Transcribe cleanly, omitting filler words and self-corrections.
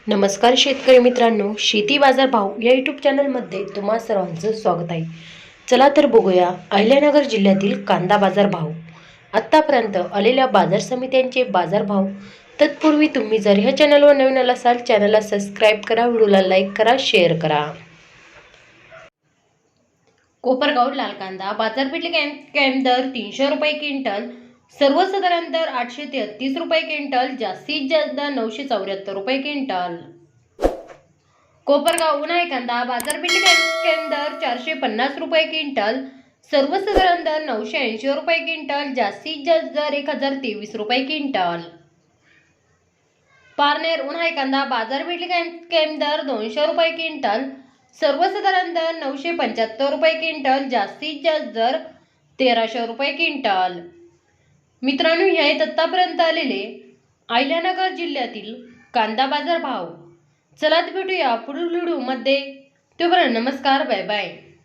नमस्कार शेतकरी मित्रांनो, शेती बाजार भाव या यूट्यूब चॅनलमध्ये तुम्हा सर्वांचं स्वागत आहे। चला तर बघूया अहिल्यानगर जिल्ह्यातील कांदा बाजार भाव। आत्तापर्यंत आलेल्या बाजार समित्यांचे बाजार भाव। तत्पूर्वी तुम्ही जर ह्या चॅनलवर नवीन असाल चॅनलला सबस्क्राईब करा, व्हिडिओला लाईक करा, शेअर करा। कोपरगाव लाल कांदा बाजारपेठ कॅम्प दर 300 रुपये क्विंटल, सर्वसाधारण दर 833 रुपये क्विंटल, जास्तीत जास्त 974 रुपये क्विंटल। कोपरगाव उन्हाळी कांदा बाजारपेठ कॅम्प दर 450 रुपये क्विंटल, सर्वसाधारण दर 980 रुपये क्विंटल, जास्तीत जास्त दर 1023 रुपये क्विंटल। पारनेर उन्हाळी कांदा बाजारपेठ कॅम्प दर 200 रुपये क्विंटल, सर्वसाधारण दर 975 रुपये क्विंटल, जास्तीत जास्त दर 1300 रुपये क्विंटल। मित्रांनो, हे आहेत आतापर्यंत आलेले अहिल्यानगर जिल्ह्यातील कांदा बाजार भाव। चला तर भेटूया पुढील व्हिडिओमध्ये। तोपर्यंत नमस्कार, बाय बाय।